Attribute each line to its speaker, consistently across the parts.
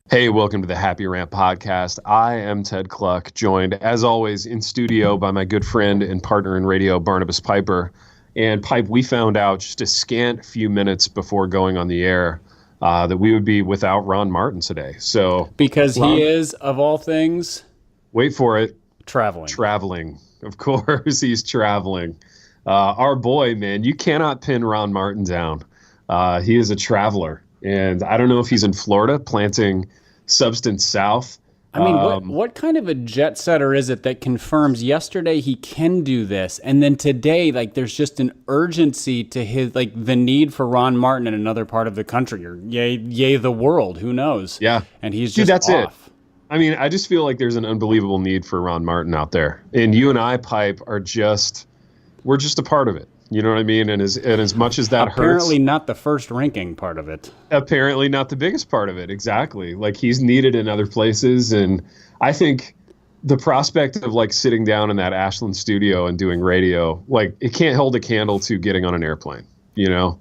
Speaker 1: Hey, welcome to the Happy Rant podcast. I am Ted Cluck, joined as always in studio by my good friend and partner in radio, Barnabas Piper. And Pipe, we found out just a scant few minutes before going on the air that we would be without Ron Martin today. So
Speaker 2: Because
Speaker 1: Ron,
Speaker 2: he is, of all things,
Speaker 1: wait for it,
Speaker 2: traveling.
Speaker 1: traveling. Of course, he's traveling. Our boy, man, you cannot pin Ron Martin down. He is a traveler. And I don't know if he's in Florida planting Substance South.
Speaker 2: I mean, what kind of a jet setter is it that confirms yesterday he can do this, and then today, like, there's just an urgency to his, like, the need for Ron Martin in another part of the country, or yay the world, who knows?
Speaker 1: Yeah.
Speaker 2: And he's
Speaker 1: Dude,
Speaker 2: just
Speaker 1: that's
Speaker 2: off.
Speaker 1: it. I mean, I just feel like there's an unbelievable need for Ron Martin out there. And you and I, Pipe, we're just a part of it. You know what I mean? And as much as that
Speaker 2: Apparently
Speaker 1: hurts,
Speaker 2: not the first ranking part of it.
Speaker 1: apparently not the biggest part of it. Exactly. Like, he's needed in other places. And I think the prospect of, like, sitting down in that Ashland studio and doing radio, like, it can't hold a candle to getting on an airplane. You know,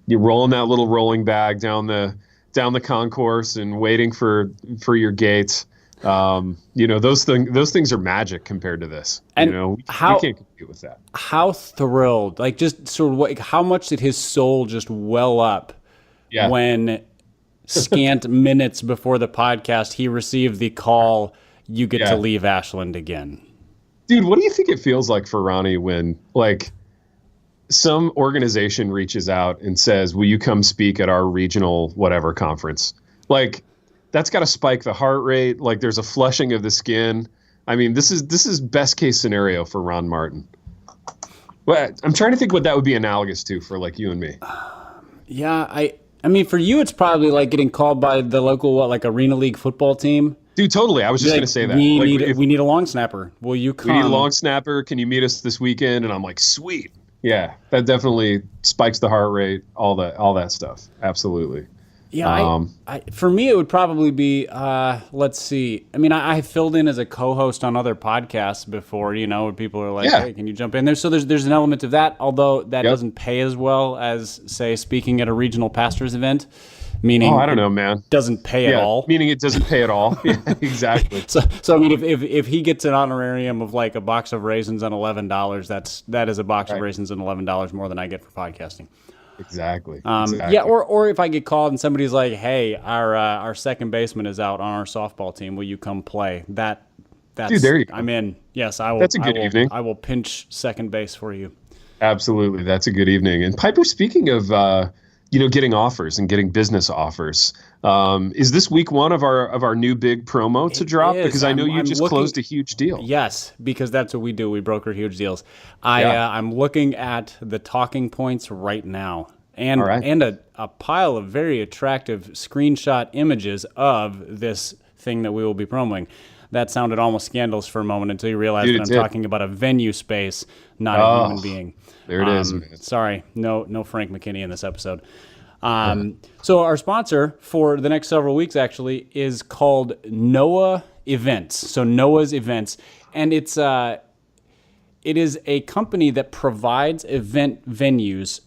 Speaker 1: you're rolling that little rolling bag down the concourse and waiting for your gate. You know, those things are magic compared to this.
Speaker 2: And
Speaker 1: you know, we
Speaker 2: how-
Speaker 1: can't compete with that.
Speaker 2: How thrilled, like, just sort of what, how much did his soul just well up
Speaker 1: Yeah.
Speaker 2: when scant minutes before the podcast he received the call, you get
Speaker 1: Yeah.
Speaker 2: to leave Ashland again?
Speaker 1: Dude, what do you think it feels like for Ronnie when, like, some organization reaches out and says, will you come speak at our regional whatever conference? Like, that's got to spike the heart rate. Like, there's a flushing of the skin. I mean, this is best case scenario for Ron Martin. Well, I'm trying to think what that would be analogous to for, like, you and me.
Speaker 2: Yeah, I mean, for you, it's probably like getting called by the local, like, Arena League football team.
Speaker 1: Dude, totally. I was just
Speaker 2: Like,
Speaker 1: going to say that.
Speaker 2: We
Speaker 1: Like,
Speaker 2: we need a long snapper. Will you come?
Speaker 1: we need a long snapper. Can you meet us this weekend? And I'm like, sweet. Yeah, that definitely spikes the heart rate, all that stuff. Absolutely.
Speaker 2: Yeah, for me, it would probably be, let's see. I mean, I filled in as a co-host on other podcasts before, you know, where people are like,
Speaker 1: Yeah.
Speaker 2: hey, can you jump in there? So there's an element of that, although that
Speaker 1: Yep.
Speaker 2: doesn't pay as well as, say, speaking at a regional pastors event, meaning
Speaker 1: Oh, I don't know, man.
Speaker 2: it doesn't pay at all.
Speaker 1: Meaning it doesn't pay at all. Yeah, exactly.
Speaker 2: So I mean, if he gets an honorarium of, like, a box of raisins and $11, that is a box of
Speaker 1: Right.
Speaker 2: raisins and $11 more than I get for podcasting.
Speaker 1: Exactly.
Speaker 2: Yeah, or if I get called and somebody's like, "Hey, our second baseman is out on our softball team. Will you come play?" That's
Speaker 1: Dude, there you go.
Speaker 2: I'm in. Yes, I will.
Speaker 1: That's a good evening.
Speaker 2: I will pinch second base for you.
Speaker 1: Absolutely. That's a good evening. And Piper, speaking of, getting offers and getting business offers, is this week one of our new big promo to drop?
Speaker 2: is.
Speaker 1: Because I know you
Speaker 2: I'm
Speaker 1: just
Speaker 2: looking-
Speaker 1: closed a huge deal.
Speaker 2: Yes, because that's what we do. We broker huge deals.
Speaker 1: Yeah.
Speaker 2: I'm looking at the talking points right now, and
Speaker 1: All right.
Speaker 2: and a pile of very attractive screenshot images of this thing that we will be promoting. That sounded almost scandalous for a moment until you realized
Speaker 1: Dude,
Speaker 2: that
Speaker 1: it
Speaker 2: I'm
Speaker 1: did.
Speaker 2: talking about a venue space, not a
Speaker 1: Oh,
Speaker 2: human being.
Speaker 1: there it is, man.
Speaker 2: Sorry, no Frank McKinney in this episode. So our sponsor for the next several weeks actually is called Noah Events. So Noah's Events, and it is a company that provides event venues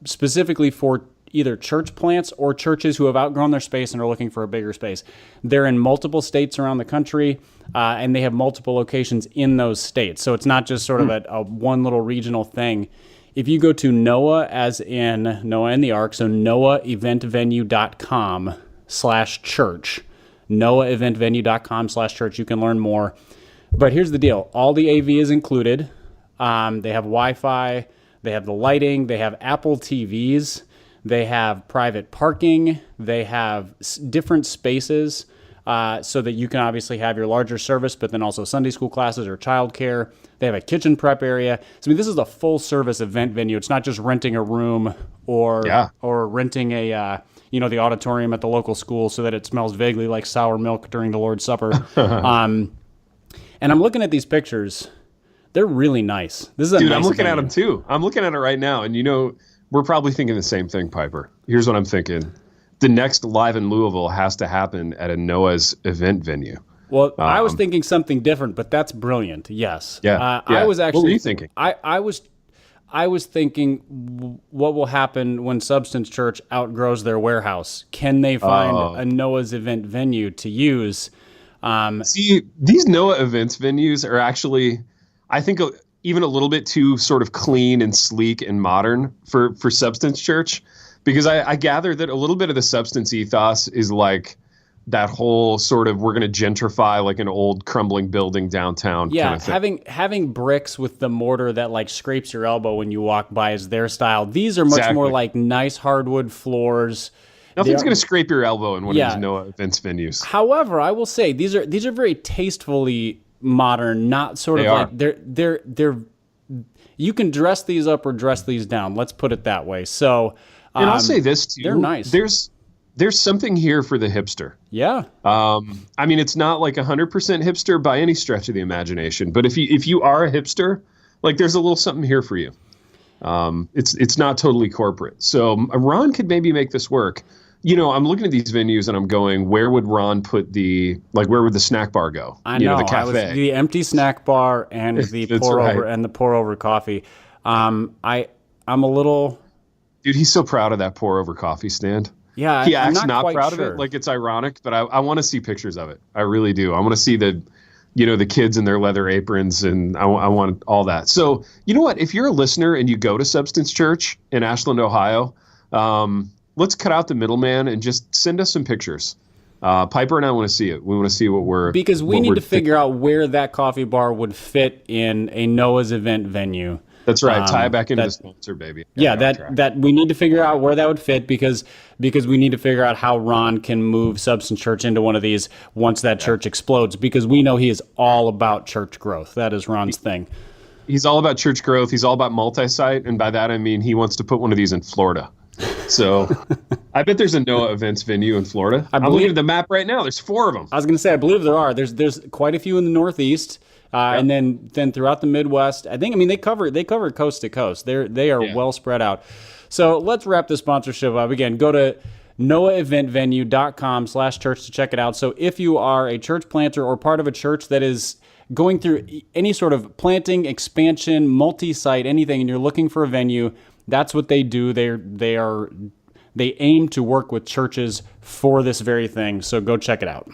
Speaker 2: specifically for either church plants or churches who have outgrown their space and are looking for a bigger space. They're in multiple states around the country, and they have multiple locations in those states. So it's not just sort of a one little regional thing. If you go to Noah, as in Noah and the Ark, so noaheventvenue.com/church, noaheventvenue.com/church, you can learn more. But here's the deal. All the AV is included. They have Wi-Fi, they have the lighting, they have Apple TVs, they have private parking, they have different spaces so that you can obviously have your larger service, but then also Sunday school classes or childcare. They have a kitchen prep area. So I mean, this is a full-service event venue. It's not just renting a room or renting a the auditorium at the local school so that it smells vaguely like sour milk during the Lord's Supper. And I'm looking at these pictures. They're really nice. This is a
Speaker 1: Dude,
Speaker 2: nice
Speaker 1: I'm looking at
Speaker 2: venue.
Speaker 1: them too. I'm looking at it right now. And, we're probably thinking the same thing, Piper. Here's what I'm thinking. The next Live in Louisville has to happen at a Noah's event venue.
Speaker 2: Well, I was thinking something different, but that's brilliant. Yes.
Speaker 1: Yeah.
Speaker 2: I was actually.
Speaker 1: What were you thinking?
Speaker 2: I was I was thinking, what will happen when Substance Church outgrows their warehouse? Can they find a Noah's event venue to use?
Speaker 1: See, these Noah events venues are actually, I think, even a little bit too sort of clean and sleek and modern for Substance Church, because I gather that a little bit of the Substance ethos is like that whole sort of, we're going to gentrify like an old crumbling building downtown.
Speaker 2: Yeah,
Speaker 1: kind of thing.
Speaker 2: having bricks with the mortar that like scrapes your elbow when you walk by is their style. These are much more like nice hardwood floors.
Speaker 1: Nothing's going to scrape your elbow in one of these Noah events venues.
Speaker 2: However, I will say these are very tastefully modern, not sort of like they're you can dress these up or dress these down. Let's put it that way. So,
Speaker 1: and I'll say this too.
Speaker 2: They're nice.
Speaker 1: There's something here for the hipster.
Speaker 2: Yeah.
Speaker 1: I mean, it's not like 100% hipster by any stretch of the imagination, but if you are a hipster, like there's a little something here for you. It's not totally corporate. So Ron could maybe make this work. You know, I'm looking at these venues and I'm going, where would Ron put where would the snack bar go?
Speaker 2: I know,
Speaker 1: the cafe.
Speaker 2: the empty snack bar and the pour over coffee. I'm a little.
Speaker 1: Dude, he's so proud of that pour over coffee stand.
Speaker 2: Yeah,
Speaker 1: he acts not proud
Speaker 2: sure.
Speaker 1: of it. Like it's ironic, but I want to see pictures of it. I really do. I want to see the kids in their leather aprons, and I want all that. So you know what? If you're a listener and you go to Substance Church in Ashland, Ohio, let's cut out the middleman and just send us some pictures. Piper and I want to see it. We want to see
Speaker 2: because we need to figure out where that coffee bar would fit in a Noah's event venue.
Speaker 1: That's right. Tie it back into the sponsor, baby.
Speaker 2: Yeah, that we need to figure out where that would fit because we need to figure out how Ron can move Substance Church into one of these once that church explodes, because we know he is all about church growth. That is Ron's thing.
Speaker 1: He's all about church growth. He's all about multi-site, and by that I mean he wants to put one of these in Florida. So I bet there's a Noah events venue in Florida. I'm looking at the map right now. There's 4 of them.
Speaker 2: I was going to say, I believe there are. There's quite a few in the Northeast. And then throughout the Midwest, I mean they cover coast to coast. They are well spread out. So let's wrap this sponsorship up. Again, go to noaheventvenue.com/church to check it out. So if you are a church planter or part of a church that is going through any sort of planting, expansion, multi-site, anything, and you're looking for a venue, that's what they do. They aim to work with churches for this very thing. So go check it out.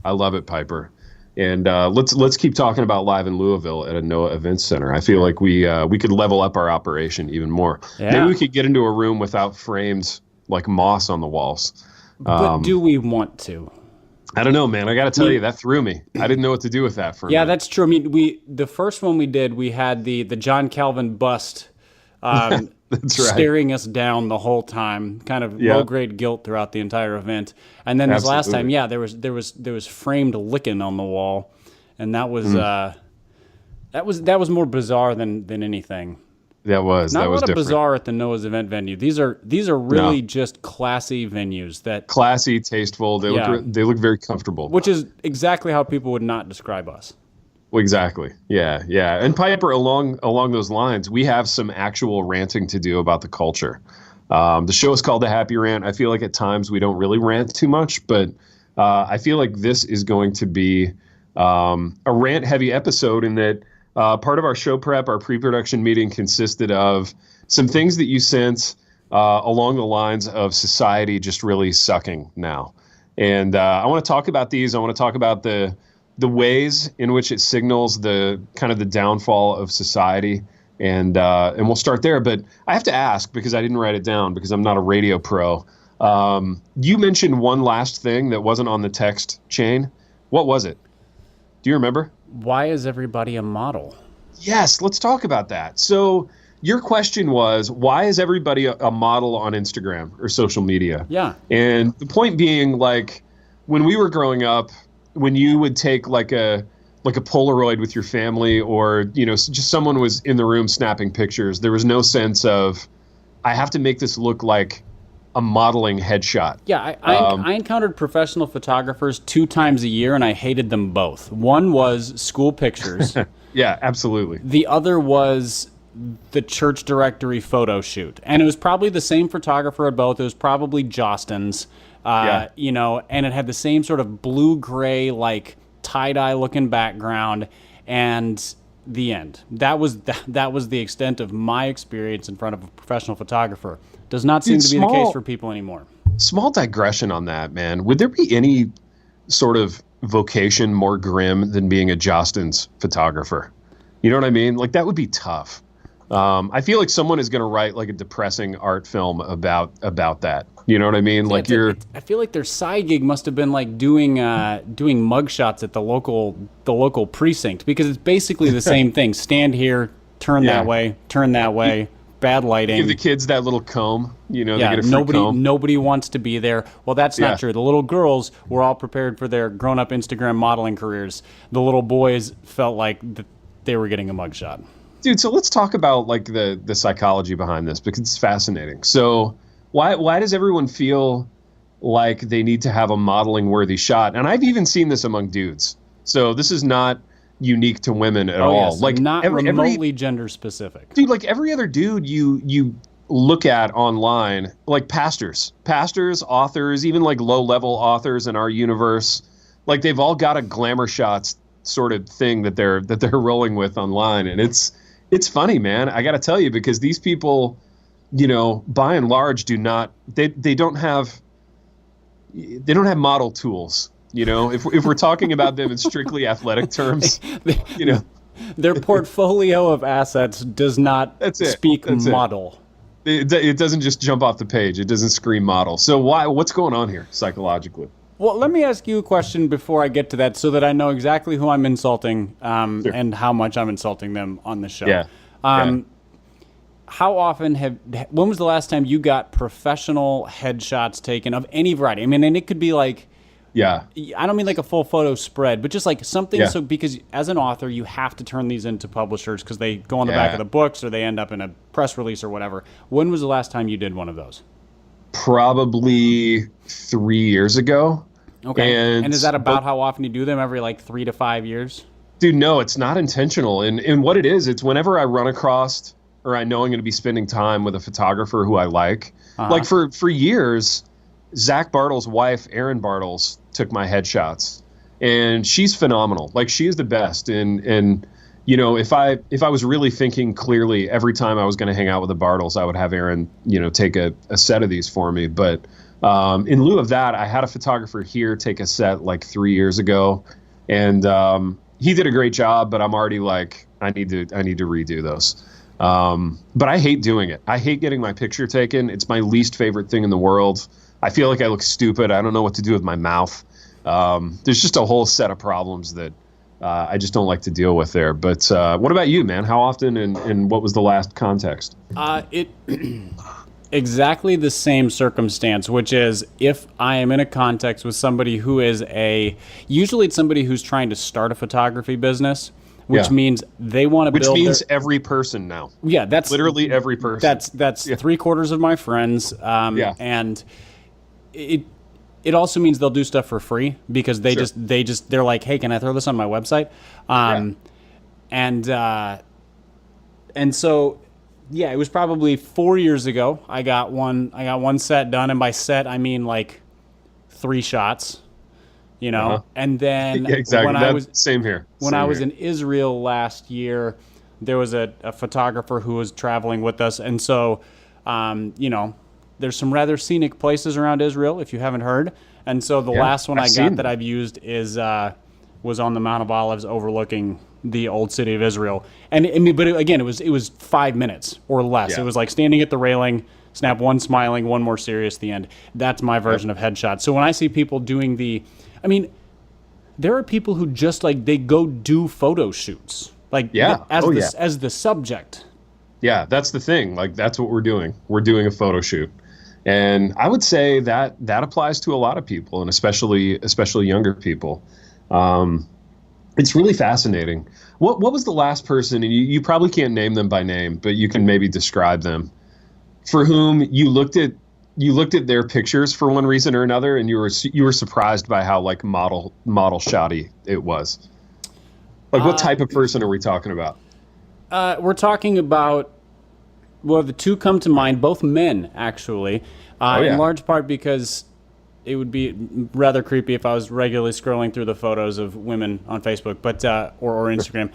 Speaker 1: I love it, Piper. And let's keep talking about Live in Louisville at a Noah Events Center. I feel like we could level up our operation even more. Yeah. Maybe we could get into a room without frames like moss on the walls.
Speaker 2: But do we want to?
Speaker 1: I don't know, man. I got to tell you, that threw me. I didn't know what to do with that for a minute.
Speaker 2: That's true. I mean, the first one we did, we had the John Calvin bust staring us down the whole time, kind of low-grade guilt throughout the entire event. And then this last time, there was framed licking on the wall, and that was more bizarre than anything.
Speaker 1: That was
Speaker 2: not
Speaker 1: that
Speaker 2: a
Speaker 1: was
Speaker 2: lot of
Speaker 1: different.
Speaker 2: Bizarre at the Noah's event venue. These are really just classy venues
Speaker 1: classy, tasteful. They look very comfortable,
Speaker 2: which is exactly how people would not describe us.
Speaker 1: Well, exactly. Yeah. And Piper, along those lines, we have some actual ranting to do about the culture. The show is called The Happy Rant. I feel like at times we don't really rant too much, but I feel like this is going to be a rant-heavy episode in that part of our show prep, our pre-production meeting, consisted of some things that you sent along the lines of society just really sucking now. And I want to talk about these. I want to talk about the ways in which it signals the kind of the downfall of society, and we'll start there. But I have to ask, because I didn't write it down because I'm not a radio pro. You mentioned one last thing that wasn't on the text chain. What was it? Do you remember?
Speaker 2: Why is everybody a model?
Speaker 1: Yes, let's talk about that. So your question was, why is everybody a model on Instagram or social media?
Speaker 2: Yeah.
Speaker 1: And the point being, like, when we were growing up, when you would take like a Polaroid with your family, or just someone was in the room snapping pictures, there was no sense of, I have to make this look like a modeling headshot.
Speaker 2: Yeah, I encountered professional photographers 2 times a year, and I hated them both. One was school pictures.
Speaker 1: Yeah, absolutely.
Speaker 2: The other was the church directory photo shoot, and it was probably the same photographer at both. It was probably Jostens. And it had the same sort of blue-gray, like tie-dye looking background, and the end. That was the extent of my experience in front of a professional photographer. Does not seem to be the case for people anymore.
Speaker 1: Small digression on that, man. Would there be any sort of vocation more grim than being a Jostens photographer? You know what I mean? Like, that would be tough. I feel like someone is going to write like a depressing art film about that. You know what I mean? Like
Speaker 2: I feel like their side gig must have been like doing mugshots at the local precinct, because it's basically the same thing. Stand here, turn that way, bad lighting.
Speaker 1: Give the kids that little comb. You know, they get a free comb.
Speaker 2: Nobody wants to be there. Well, that's not true. The little girls were all prepared for their grown-up Instagram modeling careers. The little boys felt like they were getting a mugshot.
Speaker 1: Dude, so let's talk about like the psychology behind this, because it's fascinating. So why does everyone feel like they need to have a modeling worthy shot? And I've even seen this among dudes. So this is not unique to women at all.
Speaker 2: Yes, like not remotely gender specific.
Speaker 1: Dude, like every other dude you look at online, like pastors, authors, even like low level authors in our universe, like they've all got a glamour shots sort of thing that they're rolling with online. And it's funny, man. I got to tell you, because these people, you know, by and large they don't have model tools. You know, if we're talking about them in strictly athletic terms, you know,
Speaker 2: their portfolio of assets does not speak model.
Speaker 1: It doesn't just jump off the page. It doesn't scream model. So what's going on here psychologically?
Speaker 2: Well, let me ask you a question before I get to that, so that I know exactly who I'm insulting
Speaker 1: Sure.
Speaker 2: and how much I'm insulting them on the show.
Speaker 1: Yeah.
Speaker 2: How often when was the last time you got professional headshots taken of any variety? I mean, and it could be like, I don't mean like a full photo spread, but just like something. So because as an author, you have to turn these into publishers because they go on the back of the books or they end up in a press release or whatever. When was the last time you did one of those?
Speaker 1: Probably 3 years ago.
Speaker 2: Okay. And is that about how often you do them? Every like 3 to 5 years?
Speaker 1: Dude, no, it's not intentional. And what it is, it's whenever I run across or I know I'm going to be spending time with a photographer who I like. Like for years, Zach Bartle's wife, Erin Bartles, took my headshots, and she's phenomenal. Like, she is the best. And you know, if I was really thinking clearly, every time I was going to hang out with the Bartles, I would have Erin, you know, take a set of these for me. But in lieu of that, I had a photographer here take a set like 3 years ago, and he did a great job. But I'm already like, I need to redo those. But I hate doing it. I hate getting my picture taken. It's my least favorite thing in the world. I feel like I look stupid. I don't know what to do with my mouth. There's just a whole set of problems that I just don't like to deal with there. But what about you, man? How often and what was the last context?
Speaker 2: Exactly the same circumstance, which is if I am in a context with somebody who is usually it's somebody who's trying to start a photography business, which means they want to build.
Speaker 1: Which means every person now.
Speaker 2: Yeah, that's
Speaker 1: literally every person.
Speaker 2: That's 3/4 of my friends. And it also means they'll do stuff for free because they're like, hey, can I throw this on my website? And so, yeah, it was probably 4 years ago. I got one set done, and by set I mean like 3 shots. You know, and then
Speaker 1: exactly. Same here.
Speaker 2: When I was in Israel last year, there was a photographer who was traveling with us, and so, you know, there's some rather scenic places around Israel, if you haven't heard. And so the last one I got that I've used was on the Mount of Olives overlooking the old city of Israel. And I mean, but again, it was 5 minutes or less. It was like standing at the railing, snap one smiling, one more serious at the end. That's my version of headshot. So when I see people doing I mean, there are people who just like, they go do photo shoots. Like as the subject.
Speaker 1: Yeah, that's the thing. Like, that's what we're doing. We're doing a photo shoot. And I would say that applies to a lot of people, and especially younger people. It's really fascinating. What was the last person, and you probably can't name them by name, but you can maybe describe them, for whom you looked at their pictures for one reason or another, and you were surprised by how like model shoddy it was? Like, what type of person are we talking about?
Speaker 2: We're talking about, well, the two come to mind, both men, actually, in large part because it would be rather creepy if I was regularly scrolling through the photos of women on Facebook, but or Instagram.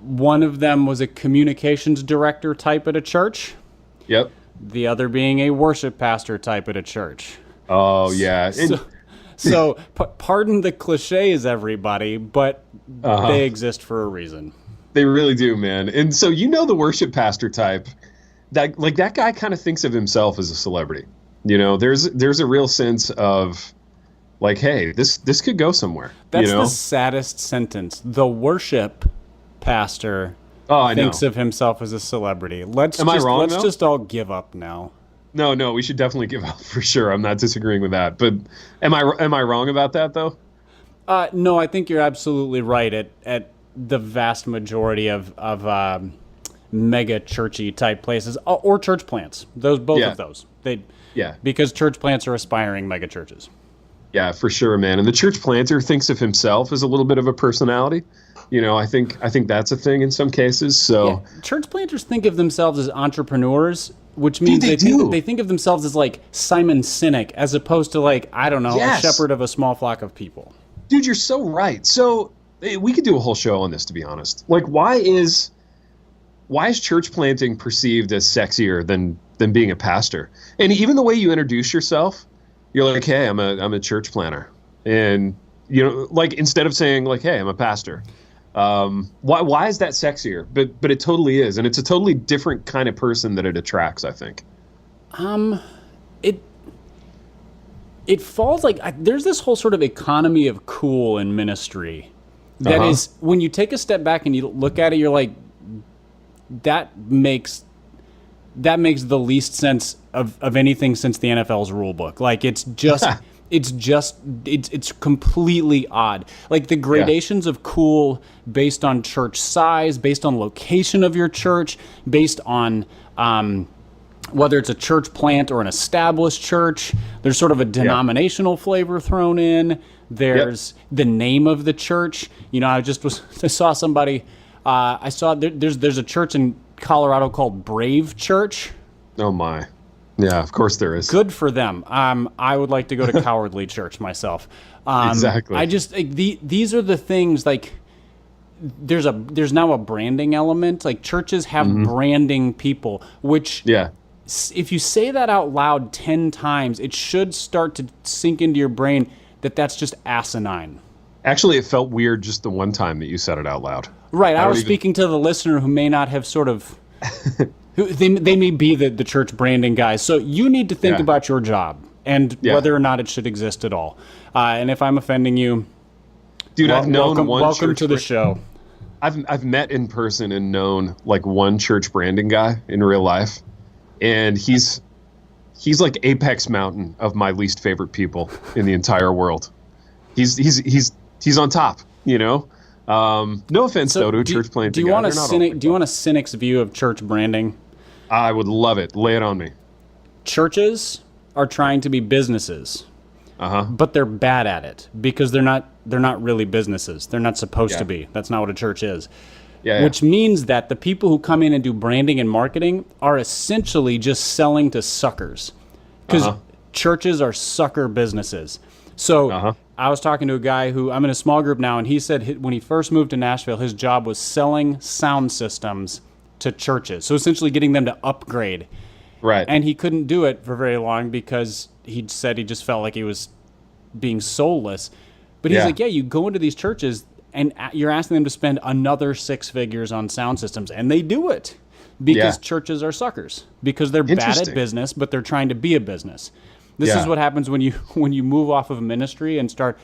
Speaker 2: One of them was a communications director type at a church.
Speaker 1: Yep.
Speaker 2: The other being a worship pastor type at a church.
Speaker 1: Oh, yeah.
Speaker 2: So pardon the cliches, everybody, but they exist for a reason.
Speaker 1: They really do, man. And so the worship pastor type, that guy kind of thinks of himself as a celebrity. There's a real sense of like, hey, this could go somewhere.
Speaker 2: That's the saddest sentence. The worship pastor thinks of himself as a celebrity. Let's just all give up now.
Speaker 1: No, we should definitely give up for sure. I'm not disagreeing with that. But am I wrong about that though?
Speaker 2: No, I think you're absolutely right at the vast majority of mega churchy type places or church plants. Both of those. Because church plants are aspiring mega churches.
Speaker 1: Yeah, for sure, man. And the church planter thinks of himself as a little bit of a personality. I think that's a thing in some cases. So
Speaker 2: church planters think of themselves as entrepreneurs, which means they think of themselves as like Simon Sinek, as opposed to like, I don't know, a shepherd of a small flock of people.
Speaker 1: Dude, you're so right. So we could do a whole show on this, to be honest. Like, why is church planting perceived as sexier than being a pastor? And even the way you introduce yourself, you're like, hey, I'm a church planter. And, like, instead of saying like, hey, I'm a pastor. Why is that sexier? But it totally is. And it's a totally different kind of person that it attracts, I think.
Speaker 2: It falls like there's this whole sort of economy of cool in ministry that is, when you take a step back and you look at it, you're like, that makes the least sense of anything since the NFL's rule book. Like, it's just it's completely odd. Like, the gradations of cool based on church size, based on location of your church, based on whether it's a church plant or an established church. There's sort of a denominational flavor thrown in. There's the name of the church. I saw somebody. I saw there's a church in Colorado called Brave Church.
Speaker 1: Oh my. Yeah, of course there is.
Speaker 2: Good for them. I would like to go to Cowardly Church myself.
Speaker 1: Exactly.
Speaker 2: I just these are the things, like, there's now a branding element. Like, churches have branding people, which if you say that out loud 10 times, it should start to sink into your brain that that's just asinine.
Speaker 1: Actually, it felt weird just the one time that you said it out loud.
Speaker 2: Right. I was speaking to the listener who may not have sort of... they may be the church branding guys. So you need to think about your job and whether or not it should exist at all. And if I'm offending you...
Speaker 1: Dude, I've known one
Speaker 2: welcome to the show.
Speaker 1: I've met in person and known, like, one church branding guy in real life. And he's like apex mountain of my least favorite people in the entire world. He's on top, No offense though to a church planting.
Speaker 2: Do you want a cynic's view of church branding?
Speaker 1: I would love it. Lay it on me.
Speaker 2: Churches are trying to be businesses. But they're bad at it because they're not really businesses. They're not supposed to be. That's not what a church is. Which means that the people who come in and do branding and marketing are essentially just selling to suckers, because churches are sucker businesses. So I was talking to a guy who, I'm in a small group now, and he said when he first moved to Nashville, his job was selling sound systems to churches. So essentially getting them to upgrade.
Speaker 1: Right.
Speaker 2: And he couldn't do it for very long because he said he just felt like he was being soulless. But he's like, you go into these churches and you're asking them to spend another 6 figures on sound systems, and they do it because churches are suckers, because they're bad at business, but they're trying to be a business. This is what happens when you move off of ministry and start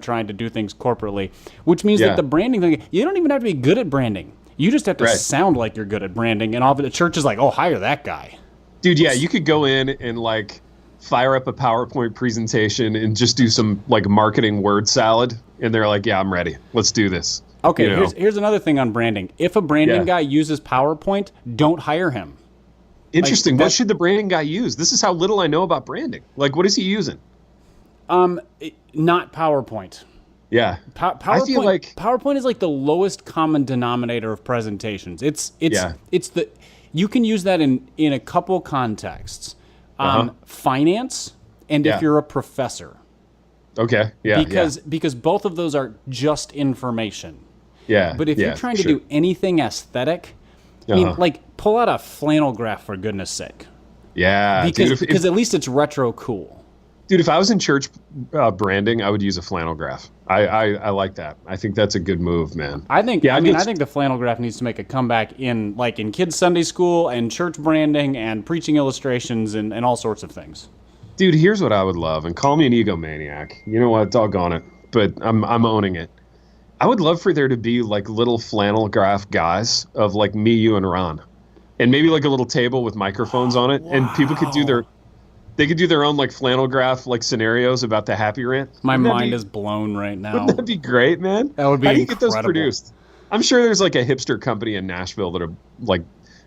Speaker 2: trying to do things corporately, which means that the branding thing, you don't even have to be good at branding. You just have to sound like you're good at branding, and all the church is like, oh, hire that guy.
Speaker 1: Dude, you could go in and, like, fire up a PowerPoint presentation and just do some, like, marketing word salad, and they're like, yeah, I'm ready. Let's do this.
Speaker 2: Okay, here's another thing on branding. If a branding guy uses PowerPoint, don't hire him.
Speaker 1: Interesting. What should the branding guy use? This is how little I know about branding. Like, what is he using?
Speaker 2: Not PowerPoint.
Speaker 1: Yeah.
Speaker 2: PowerPoint,
Speaker 1: I feel like
Speaker 2: PowerPoint is like the lowest common denominator of presentations. It's the you can use that in a couple contexts. Finance, and if you're a professor.
Speaker 1: Okay. Yeah.
Speaker 2: Because both of those are just information.
Speaker 1: Yeah.
Speaker 2: But if
Speaker 1: yeah,
Speaker 2: you're trying
Speaker 1: for
Speaker 2: to do anything aesthetic, I mean, like, pull out a flannel graph for goodness sake.
Speaker 1: Yeah,
Speaker 2: Because at least it's retro cool.
Speaker 1: Dude, if I was in church branding, I would use a flannel graph. I like that. I think that's a good move, man.
Speaker 2: I think the flannel graph needs to make a comeback in kids' Sunday school and church branding and preaching illustrations and all sorts of things.
Speaker 1: Dude, here's what I would love, and call me an egomaniac. You know what? Doggone it. But I'm owning it. I would love for there to be like little flannel graph guys of like me, you, and Ron. And maybe like a little table with microphones on it. Wow. And people could do their own like flannel graph like scenarios about the Happy Rant.
Speaker 2: My mind is blown right now.
Speaker 1: Wouldn't that be great, man?
Speaker 2: That would be incredible. How do you get those
Speaker 1: produced? I'm sure there's like a hipster company in Nashville that are like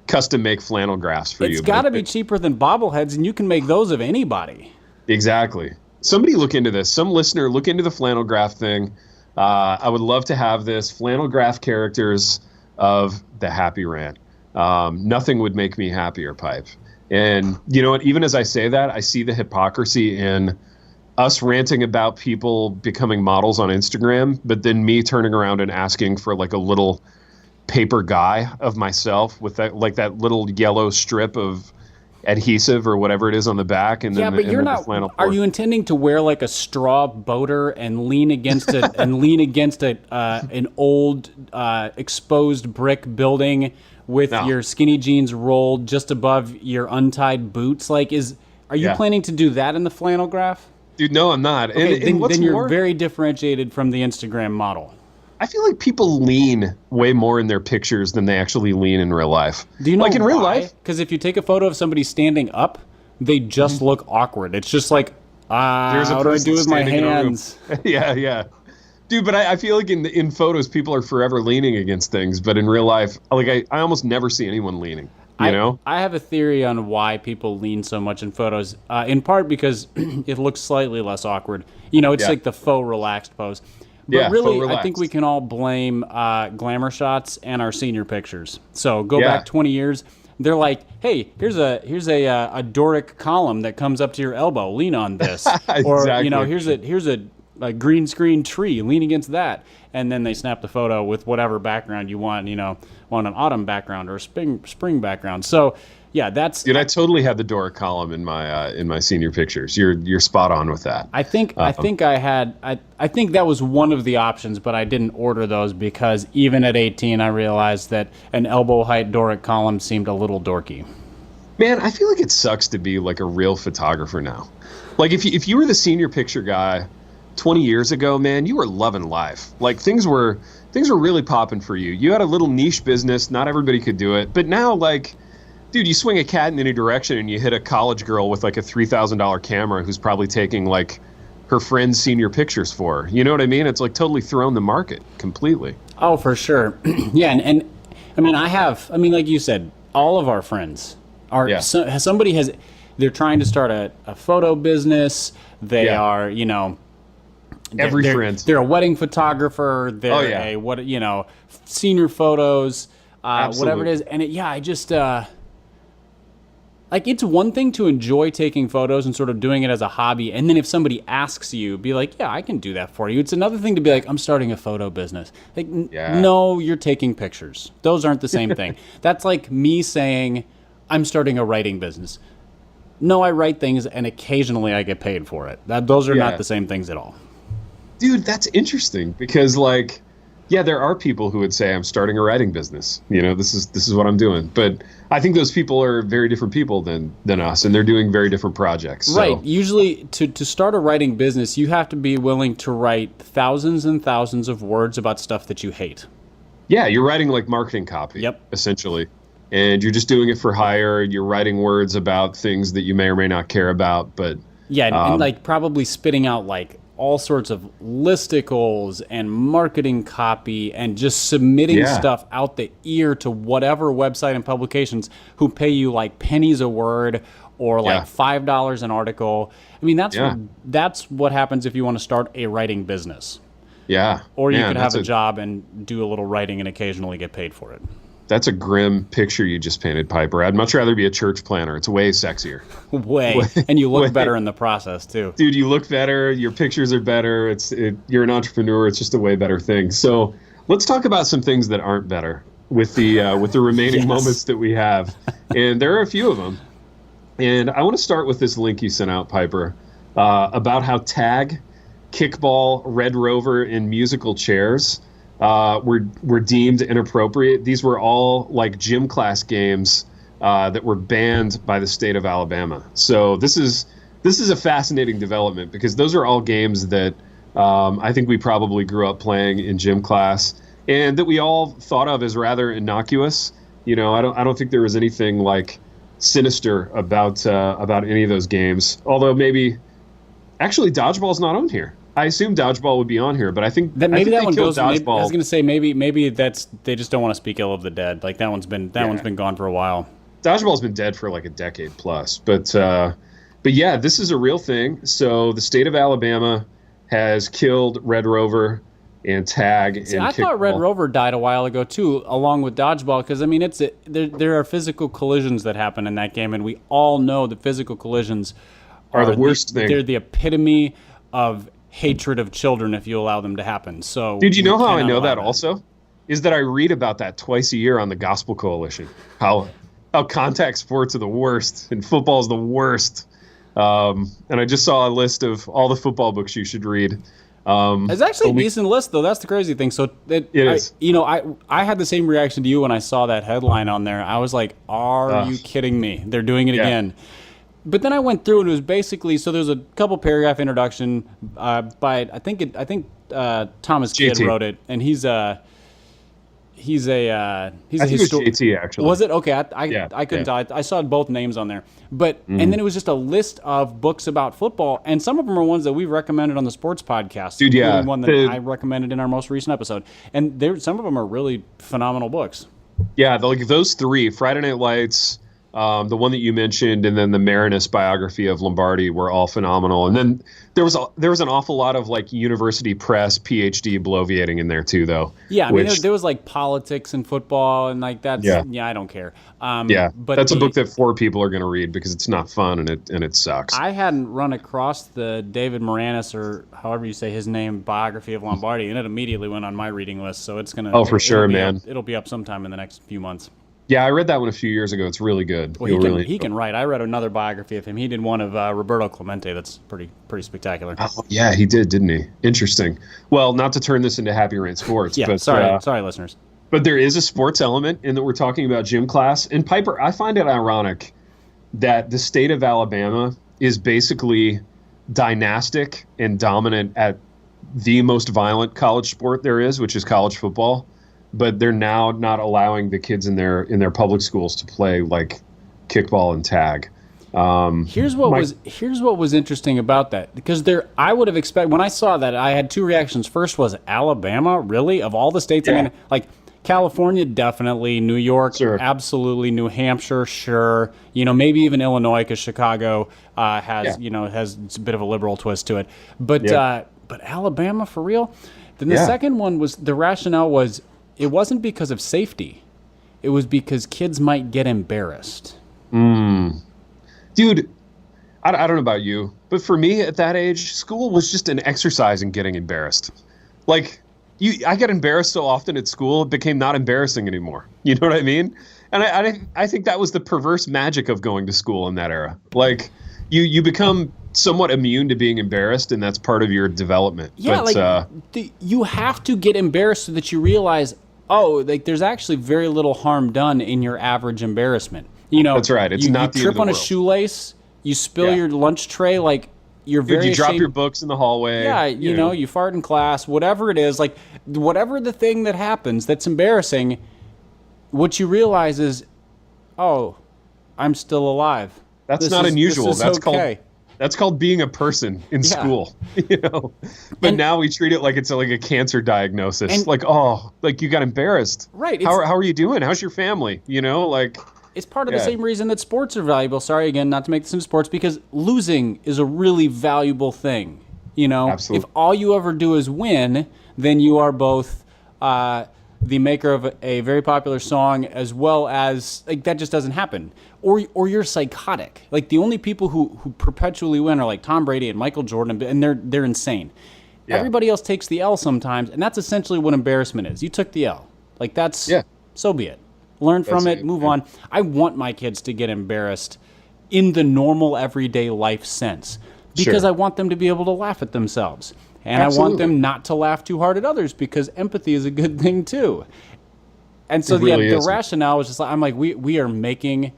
Speaker 1: custom make flannel graphs for you.
Speaker 2: It's got to be cheaper than bobbleheads, and you can make those of anybody.
Speaker 1: Exactly. Somebody look into this. Some listener look into the flannel graph thing. I would love to have this flannel graph characters of the Happy Rant. Nothing would make me happier, Pipe. And you know what? Even as I say that, I see the hypocrisy in us ranting about people becoming models on Instagram, but then me turning around and asking for like a little paper guy of myself with that little yellow strip of adhesive or whatever it is on the back, and then
Speaker 2: but you're not. Are you intending to wear like a straw boater and lean against an old exposed brick building with your skinny jeans rolled just above your untied boots? Like, are you planning to do that in the flannel graph?
Speaker 1: Dude, no, I'm not.
Speaker 2: Okay, then you're very differentiated from the Instagram model.
Speaker 1: I feel like people lean way more in their pictures than they actually lean in real life.
Speaker 2: Do you know
Speaker 1: like in real life?
Speaker 2: Because if you take a photo of somebody standing up, they just look awkward. It's just like, how do I do with my hands?
Speaker 1: Yeah. Dude, but I feel like in photos, people are forever leaning against things. But in real life, like I almost never see anyone leaning. You know?
Speaker 2: I have a theory on why people lean so much in photos. In part because it looks slightly less awkward. You know, it's like the faux relaxed pose. But really, I think we can all blame glamour shots and our senior pictures. So go back 20 years. They're like, hey, here's a Doric column that comes up to your elbow. Lean on this.
Speaker 1: Exactly.
Speaker 2: Or here's a green screen tree. Lean against that. And then they snap the photo with whatever background you want. Want an autumn background or a spring background. So yeah, that's.
Speaker 1: Dude, I totally had the Doric column in my senior pictures. You're spot on with that.
Speaker 2: I think that was one of the options, but I didn't order those because even at 18, I realized that an elbow height Doric column seemed a little dorky.
Speaker 1: Man, I feel like it sucks to be like a real photographer now. Like if you were the senior picture guy 20 years ago, man, you were loving life. Like things were really popping for you. You had a little niche business. Not everybody could do it, but now like. Dude, you swing a cat in any direction and you hit a college girl with like a $3,000 camera who's probably taking like her friend's senior pictures for her. You know what I mean? It's like totally thrown the market completely.
Speaker 2: Oh, for sure. Yeah. And I mean, like you said, all of our friends are, they're trying to start a photo business. They are,
Speaker 1: friend.
Speaker 2: They're a wedding photographer. They're senior photos, whatever it is. And like, it's one thing to enjoy taking photos and sort of doing it as a hobby. And then if somebody asks you, be like, yeah, I can do that for you. It's another thing to be like, I'm starting a photo business. Like, no, you're taking pictures. Those aren't the same thing. That's like me saying, I'm starting a writing business. No, I write things and occasionally I get paid for it. Those are not the same things at all.
Speaker 1: Dude, that's interesting because like, yeah, there are people who would say I'm starting a writing business. This is what I'm doing. But I think those people are very different people than us, and they're doing very different projects. So.
Speaker 2: Right. Usually, to start a writing business, you have to be willing to write thousands and thousands of words about stuff that you hate.
Speaker 1: Yeah, you're writing like marketing copy, essentially. And you're just doing it for hire. You're writing words about things that you may or may not care about. But
Speaker 2: and like probably spitting out like all sorts of listicles and marketing copy and just submitting stuff out the ear to whatever website and publications who pay you like pennies a word or like $5 an article. I mean, that's what happens if you want to start a writing business.
Speaker 1: Yeah.
Speaker 2: Or you could have a job and do a little writing and occasionally get paid for it.
Speaker 1: That's a grim picture you just painted, Piper. I'd much rather be a church planner. It's way sexier.
Speaker 2: Way. And you look better in the process, too.
Speaker 1: Dude, you look better. Your pictures are better. You're an entrepreneur. It's just a way better thing. So Let's talk about some things that aren't better with the remaining
Speaker 2: Yes.
Speaker 1: moments that we have, and there are a few of them. And I want to start with this link you sent out, Piper, about how tag, kickball, Red Rover, and musical chairs were deemed inappropriate. These were all like gym class games that were banned by the state of Alabama. So this is a fascinating development because those are all games that I think we probably grew up playing in gym class and that we all thought of as rather innocuous. You know, I don't think there was anything like sinister about any of those games. Although maybe actually dodgeball's not on here. I assume dodgeball would be on here, but I think
Speaker 2: That maybe that one goes. Maybe,
Speaker 1: dodgeball.
Speaker 2: I was going to say maybe that's they just don't want to speak ill of the dead. Like that one's been gone for a while.
Speaker 1: Dodgeball's been dead for like a decade plus, but yeah, this is a real thing. So the state of Alabama has killed Red Rover and tag.
Speaker 2: See,
Speaker 1: and
Speaker 2: I thought Red
Speaker 1: kickball.
Speaker 2: Rover died a while ago too, along with dodgeball. Because I mean, there are physical collisions that happen in that game, and we all know that physical collisions
Speaker 1: are the worst thing.
Speaker 2: They're the epitome of hatred of children if you allow them to happen. So,
Speaker 1: dude, you know how I know
Speaker 2: allow
Speaker 1: that also is that I read about that twice a year on the Gospel Coalition. How contact sports are the worst and football is the worst. And I just saw a list of all the football books you should read.
Speaker 2: It's actually a decent list, though. That's the crazy thing. So,
Speaker 1: it is.
Speaker 2: I had the same reaction to you when I saw that headline on there. I was like, "Are you kidding me? They're doing it again." But then I went through and it was basically so. There's a couple paragraph introduction by I think Thomas Kidd
Speaker 1: JT.
Speaker 2: wrote it, and he's a
Speaker 1: I think it was JT actually.
Speaker 2: Was it okay? I couldn't
Speaker 1: yeah.
Speaker 2: tell. I saw both names on there, but and then it was just a list of books about football, and some of them are ones that we've recommended on the sports podcast.
Speaker 1: Dude, yeah.
Speaker 2: including one that I recommended in our most recent episode, and some of them are really phenomenal books.
Speaker 1: Yeah, like those three, Friday Night Lights, the one that you mentioned, and then the Marinus biography of Lombardi were all phenomenal. And then there was an awful lot of like university press, PhD bloviating in there too, though.
Speaker 2: Yeah, I mean there was like politics and football and like that's I don't care.
Speaker 1: But that's a book that 4 people are going to read because it's not fun and it sucks.
Speaker 2: I hadn't run across the David Moranis or however you say his name biography of Lombardi, and it immediately went on my reading list. So it's gonna.
Speaker 1: Oh, for sure, man.
Speaker 2: It'll be up sometime in the next few months.
Speaker 1: Yeah, I read that one a few years ago. It's really good.
Speaker 2: Well, he can write. I read another biography of him. He did one of Roberto Clemente. That's pretty spectacular.
Speaker 1: Oh, yeah, he didn't he? Interesting. Well, not to turn this into Happy Rant Sports.
Speaker 2: Yeah,
Speaker 1: but,
Speaker 2: sorry, listeners.
Speaker 1: But there is a sports element in that we're talking about gym class. And Piper, I find it ironic that the state of Alabama is basically dynastic and dominant at the most violent college sport there is, which is college football. But they're now not allowing the kids in their public schools to play like kickball and tag.
Speaker 2: Here's what was interesting about that, because I would have expected when I saw that I had two reactions. First was Alabama, really, of all the states.
Speaker 1: Yeah.
Speaker 2: I mean, like California, definitely. New York,
Speaker 1: sure.
Speaker 2: Absolutely. New Hampshire, sure. Maybe even Illinois, because Chicago has it's a bit of a liberal twist to it. But Alabama for real. Then the second one was the rationale was. It wasn't because of safety. It was because kids might get embarrassed.
Speaker 1: Dude, I don't know about you, but for me at that age, school was just an exercise in getting embarrassed. Like, I got embarrassed so often at school, it became not embarrassing anymore. You know what I mean? And I think that was the perverse magic of going to school in that era. Like, you become somewhat immune to being embarrassed, and that's part of your development.
Speaker 2: Yeah,
Speaker 1: but,
Speaker 2: you have to get embarrassed so that you realize, there's actually very little harm done in your average embarrassment.
Speaker 1: That's right. It's not the end of the
Speaker 2: trip on a
Speaker 1: world.
Speaker 2: shoelace, you spill your lunch tray, like you're very
Speaker 1: you drop
Speaker 2: ashamed.
Speaker 1: your books in the hallway.
Speaker 2: Yeah, you fart in class, whatever it is, like whatever the thing that happens that's embarrassing, what you realize is, I'm still alive.
Speaker 1: That's not unusual. That's
Speaker 2: okay.
Speaker 1: That's called being a person in school, But now we treat it like it's like a cancer diagnosis. And you got embarrassed.
Speaker 2: Right.
Speaker 1: How are you doing? How's your family?
Speaker 2: It's part of the same reason that sports are valuable. Sorry, again, not to make this into sports, because losing is a really valuable thing.
Speaker 1: Absolutely.
Speaker 2: If all you ever do is win, then you are both the maker of a very popular song, as well as that just doesn't happen. Or you're psychotic. Like the only people who perpetually win are like Tom Brady and Michael Jordan, and they're insane.
Speaker 1: Yeah.
Speaker 2: Everybody else takes the L sometimes, and that's essentially what embarrassment is. You took the L. Like, that's,
Speaker 1: Yeah.
Speaker 2: so be it. Learn from it, move on. I want my kids to get embarrassed in the normal everyday life sense because
Speaker 1: Sure.
Speaker 2: I want them to be able to laugh at themselves. And I want
Speaker 1: Absolutely.
Speaker 2: them not to laugh too hard at others because empathy is a good thing too. And so
Speaker 1: It really
Speaker 2: the
Speaker 1: is.
Speaker 2: rationale was just like, I'm like, we are making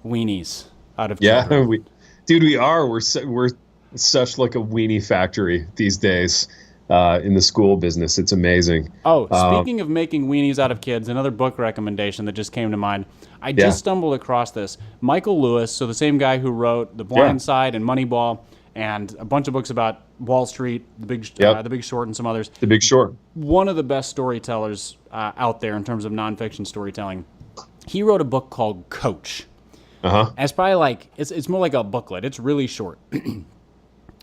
Speaker 2: weenies out of
Speaker 1: Yeah,
Speaker 2: children.
Speaker 1: we are. We're such like a weenie factory these days in the school business. It's amazing.
Speaker 2: Oh, speaking of making weenies out of kids, another book recommendation that just came to mind. I
Speaker 1: Yeah.
Speaker 2: just stumbled across this. Michael Lewis, so the same guy who wrote The
Speaker 1: Yeah.
Speaker 2: Blind Side and Moneyball, and a bunch of books about Wall Street,
Speaker 1: Yep.
Speaker 2: The Big Short, and some others.
Speaker 1: The Big Short.
Speaker 2: One of the best storytellers out there in terms of nonfiction storytelling. He wrote a book called Coach.
Speaker 1: Uh-huh.
Speaker 2: And it's probably like it's more like a booklet. It's really short.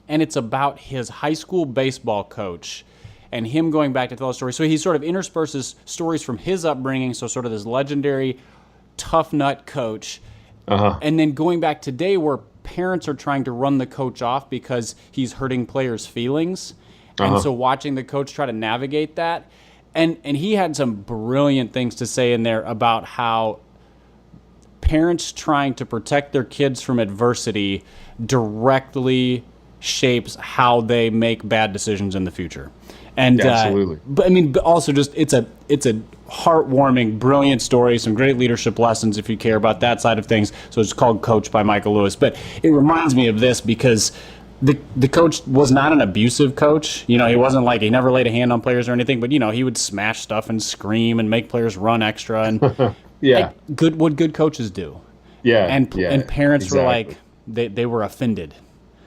Speaker 2: And it's about his high school baseball coach and him going back to tell a story. So he sort of intersperses stories from his upbringing, so sort of this legendary tough nut coach, and then going back today where parents are trying to run the coach off because he's hurting players' feelings. And so watching the coach try to navigate that. And he had some brilliant things to say in there about how parents trying to protect their kids from adversity directly shapes how they make bad decisions in the future. And
Speaker 1: Absolutely.
Speaker 2: but I mean, but also just it's a heartwarming, brilliant story. Some great leadership lessons if you care about that side of things. So it's called Coach by Michael Lewis. But it reminds me of this because the coach was not an abusive coach. You know, he wasn't like he never laid a hand on players or anything. But you know, he would smash stuff and scream and make players run extra and
Speaker 1: Yeah.
Speaker 2: like, what good coaches do.
Speaker 1: Yeah.
Speaker 2: And
Speaker 1: yeah,
Speaker 2: and parents were
Speaker 1: exactly.
Speaker 2: like they were offended.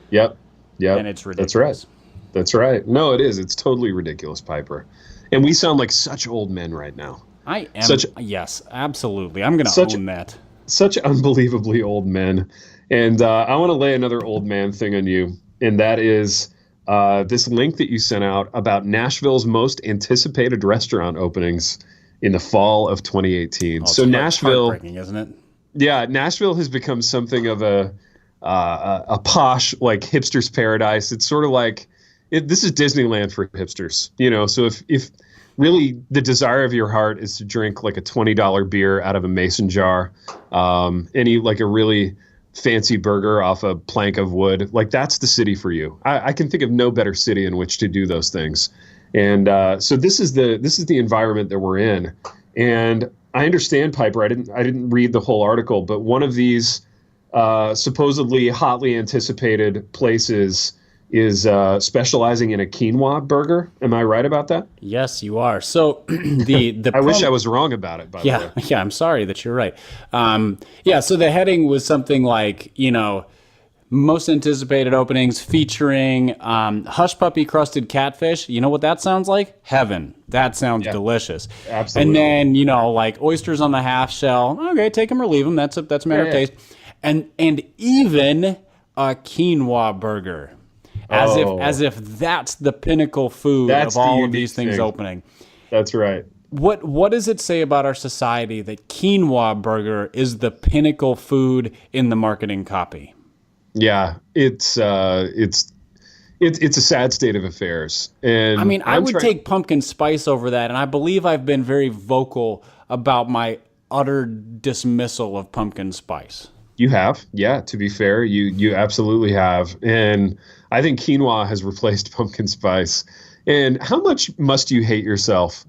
Speaker 1: Yep.
Speaker 2: And it's ridiculous.
Speaker 1: That's right. That's right. No, it is. It's totally ridiculous, Piper. And we sound like such old men right now.
Speaker 2: I am. Yes, absolutely. I'm going to
Speaker 1: Such-
Speaker 2: own that.
Speaker 1: Such unbelievably old men. And I want to lay another old man thing on you. And that is this link that you sent out about Nashville's most anticipated restaurant openings in the fall of 2018. So
Speaker 2: It's
Speaker 1: Nashville,
Speaker 2: heartbreaking, isn't it?
Speaker 1: yeah, Nashville has become something of a posh, like hipster's paradise. It's sort of like this is Disneyland for hipsters, you know. So if really the desire of your heart is to drink like a $20 beer out of a mason jar, and eat like a really fancy burger off a plank of wood, like that's the city for you. I can think of no better city in which to do those things. And so this is the environment that we're in. And I understand, Piper. I didn't read the whole article, but one of these supposedly hotly anticipated places is specializing in a quinoa burger. Am I right about that?
Speaker 2: Yes, you are. So the
Speaker 1: I wish I was wrong about it, by the way.
Speaker 2: Yeah, I'm sorry that you're right. So the heading was something like, you know, most anticipated openings featuring hush puppy crusted catfish. You know what that sounds like? Heaven. That sounds delicious.
Speaker 1: Absolutely.
Speaker 2: And then, you know, like oysters on the half shell. Okay, take them or leave them. That's a matter of taste. And even a quinoa burger. As if that's the pinnacle food
Speaker 1: That's
Speaker 2: of all
Speaker 1: the
Speaker 2: of these things
Speaker 1: thing.
Speaker 2: opening.
Speaker 1: That's right.
Speaker 2: What does it say about our society that quinoa burger is the pinnacle food in the marketing copy?
Speaker 1: Yeah, it's a sad state of affairs. And
Speaker 2: I mean, I would take pumpkin spice over that, and I believe I've been very vocal about my utter dismissal of pumpkin spice.
Speaker 1: You have, yeah. To be fair, you absolutely have, and I think quinoa has replaced pumpkin spice. And how much must you hate yourself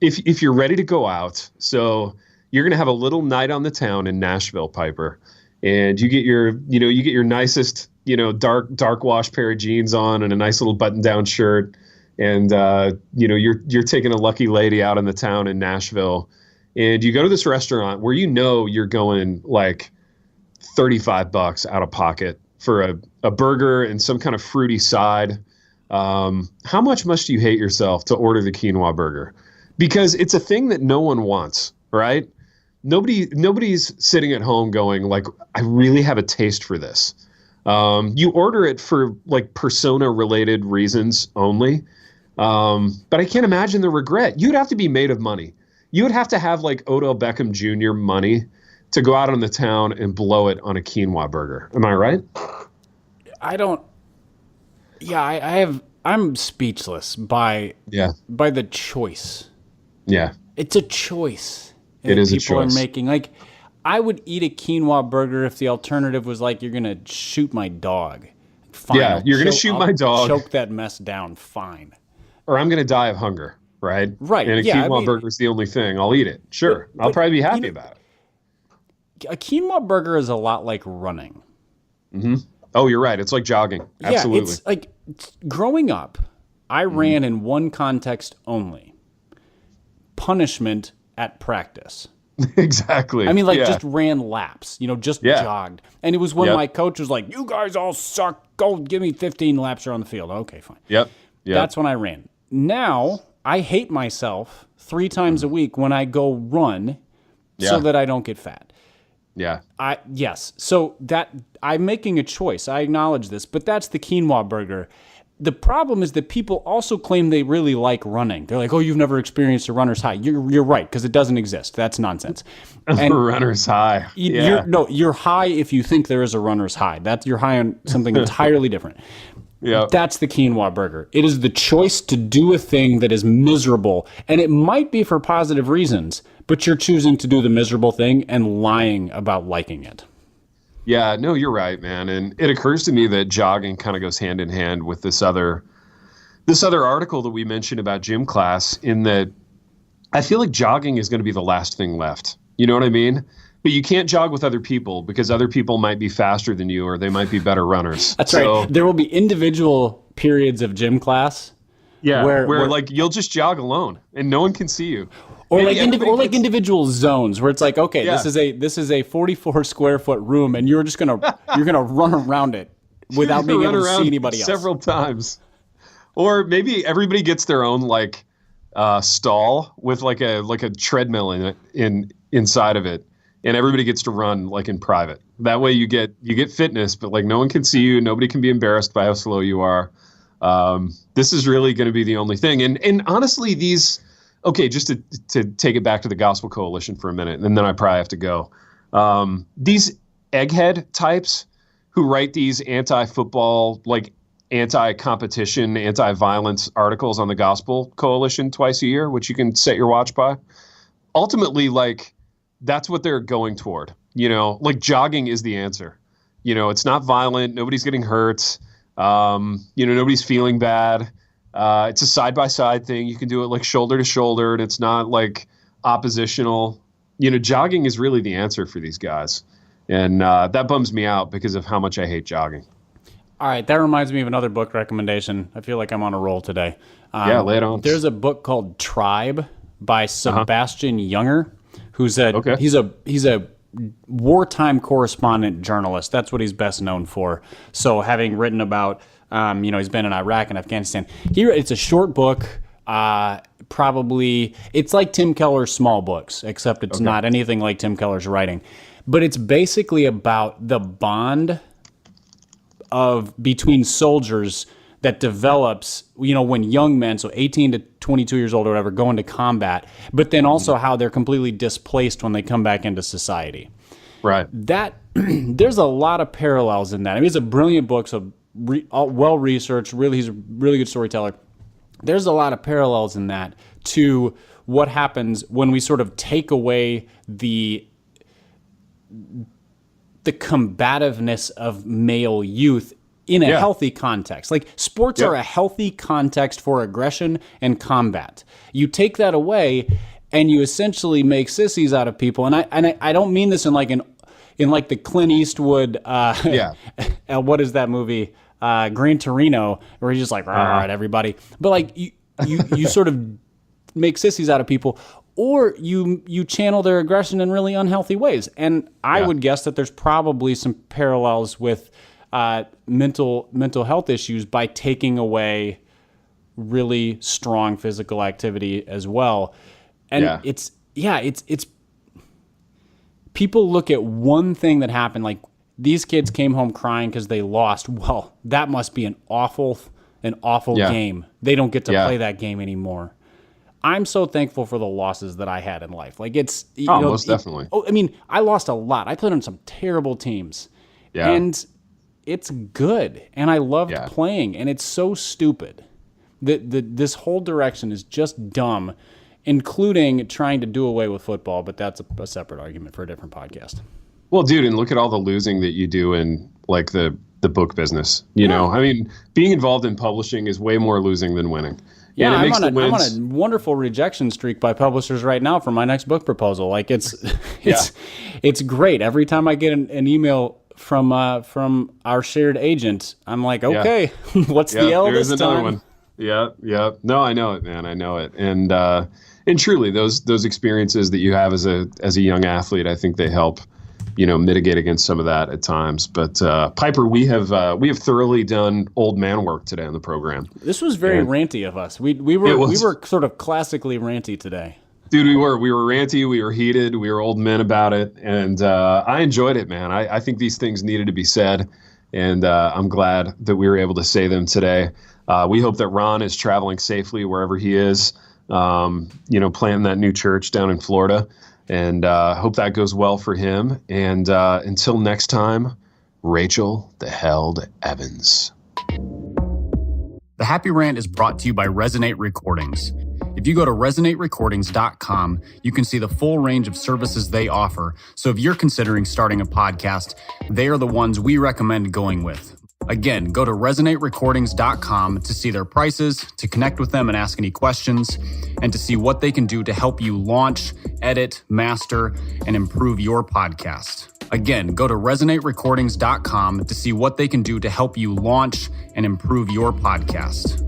Speaker 1: if you're ready to go out? So you're gonna have a little night on the town in Nashville, Piper, and you get your nicest dark wash pair of jeans on and a nice little button down shirt, and you're taking a lucky lady out in the town in Nashville. And you go to this restaurant where you're going like $35 out of pocket for a burger and some kind of fruity side. How much must you hate yourself to order the quinoa burger? Because it's a thing that no one wants, right? Nobody's sitting at home going like, I really have a taste for this. You order it for like persona related reasons only. But I can't imagine the regret. You'd have to be made of money. You would have to have like Odell Beckham Jr. money to go out on the town and blow it on a quinoa burger. Am I right?
Speaker 2: I don't. Yeah, I have I'm speechless by the choice.
Speaker 1: Yeah.
Speaker 2: It's a choice.
Speaker 1: It is a
Speaker 2: people
Speaker 1: choice.
Speaker 2: Are making. Like, I would eat a quinoa burger if the alternative was like, you're gonna shoot my dog. Fine.
Speaker 1: Yeah, you're gonna shoot my dog.
Speaker 2: Choke that mess down. Fine.
Speaker 1: Or I'm gonna die of hunger. Right.
Speaker 2: Right.
Speaker 1: And a quinoa burger is the only thing. I'll eat it. Sure. I'll probably be happy about it.
Speaker 2: A quinoa burger is a lot like running.
Speaker 1: Mm-hmm. Oh, you're right. It's like jogging. Absolutely.
Speaker 2: Yeah, it's like growing up, I ran in one context only. Punishment at practice.
Speaker 1: Exactly.
Speaker 2: I mean, like, just ran laps, just jogged. And it was when my coach was like, you guys all suck. Go give me 15 laps around the field. Okay, fine.
Speaker 1: Yep.
Speaker 2: That's when I ran. Now, I hate myself 3 times a week when I go run so that I don't get fat.
Speaker 1: Yeah.
Speaker 2: Yes. So that I'm making a choice. I acknowledge this, but that's the quinoa burger. The problem is that people also claim they really like running. They're like, "Oh, you've never experienced a runner's high." You're right, because it doesn't exist. That's nonsense.
Speaker 1: And runner's high.
Speaker 2: You're high if you think there is a runner's high. You're high on something entirely different.
Speaker 1: Yeah.
Speaker 2: That's the quinoa burger. It is the choice to do a thing that is miserable, and it might be for positive reasons, but you're choosing to do the miserable thing and lying about liking it.
Speaker 1: Yeah, no, you're right, man. And it occurs to me that jogging kind of goes hand in hand with this other article that we mentioned about gym class, in that I feel like jogging is going to be the last thing left. You know what I mean? But you can't jog with other people because other people might be faster than you, or they might be better runners.
Speaker 2: That's right. There will be individual periods of gym class.
Speaker 1: Yeah, where like you'll just jog alone and no one can see you.
Speaker 2: Or like individual zones where it's like, okay, this is a 44 square foot room, and you're gonna run around it without being able to see anybody else
Speaker 1: several times. Or maybe everybody gets their own like stall with like a treadmill inside of it, and everybody gets to run like in private. That way you get fitness, but like no one can see you, nobody can be embarrassed by how slow you are. This is really going to be the only thing. And honestly, these. Okay, just to take it back to the Gospel Coalition for a minute, and then I probably have to go. These egghead types who write these anti-football, like anti-competition, anti-violence articles on the Gospel Coalition twice a year, which you can set your watch by. Ultimately, like, that's what they're going toward. Like jogging is the answer. It's not violent. Nobody's getting hurt. Nobody's feeling bad. It's a side-by-side thing. You can do it like shoulder to shoulder, and it's not like oppositional. Jogging is really the answer for these guys. And that bums me out because of how much I hate jogging.
Speaker 2: All right, that reminds me of another book recommendation. I feel like I'm on a roll today.
Speaker 1: Lay it on.
Speaker 2: There's a book called Tribe by Sebastian Junger, who's he's a wartime correspondent journalist. That's what he's best known for. So having written about he's been in Iraq and Afghanistan. It's a short book. Probably it's like Tim Keller's small books, except it's not anything like Tim Keller's writing. But it's basically about the bond between soldiers that develops, when young men, so 18 to 22 years old or whatever, go into combat, but then also how they're completely displaced when they come back into society.
Speaker 1: Right.
Speaker 2: There's a lot of parallels in that. I mean, it's a brilliant book, so well-researched, he's a really good storyteller. There's a lot of parallels in that to what happens when we sort of take away the combativeness of male youth in a healthy context. Like, sports are a healthy context for aggression and combat. You take that away, and you essentially make sissies out of people. And I don't mean this in like the Clint Eastwood. What is that movie? Gran Torino, where he's just like, all right, everybody. But like you sort of make sissies out of people, or you channel their aggression in really unhealthy ways. And I would guess that there's probably some parallels with mental health issues by taking away really strong physical activity as well. And it's people look at one thing that happened, like these kids came home crying because they lost. Well, that must be an awful game. They don't get to play that game anymore. I'm so thankful for the losses that I had in life. Like
Speaker 1: most definitely.
Speaker 2: I mean, I lost a lot. I played on some terrible teams. Yeah. And it's good. And I loved playing. And it's so stupid. This whole direction is just dumb, including trying to do away with football, but that's a separate argument for a different podcast.
Speaker 1: Well, dude, and look at all the losing that you do in like the book business. You know, I mean, being involved in publishing is way more losing than winning.
Speaker 2: Yeah, I'm on a wonderful rejection streak by publishers right now for my next book proposal. Like it's great. Every time I get an email from our shared agent, I'm like, okay, what's the L this time? There's another one. Yeah. No, I know it, man. I know it. And truly, those experiences that you have as a young athlete, I think they help, mitigate against some of that at times. But Piper, we have thoroughly done old man work today on the program. This was very ranty of us. We were sort of classically ranty today.
Speaker 1: Dude, we were ranty, we were heated, we were old men about it, and I enjoyed it, man. I think these things needed to be said, and I'm glad that we were able to say them today. We hope that Ron is traveling safely wherever he is, planting that new church down in Florida. And hope that goes well for him. And until next time, Rachel the Held Evans.
Speaker 3: The Happy Rant is brought to you by Resonate Recordings. If you go to resonaterecordings.com, you can see the full range of services they offer. So if you're considering starting a podcast, they are the ones we recommend going with. Again, go to resonaterecordings.com to see their prices, to connect with them and ask any questions, and to see what they can do to help you launch, edit, master, and improve your podcast. Again, go to resonaterecordings.com to see what they can do to help you launch and improve your podcast.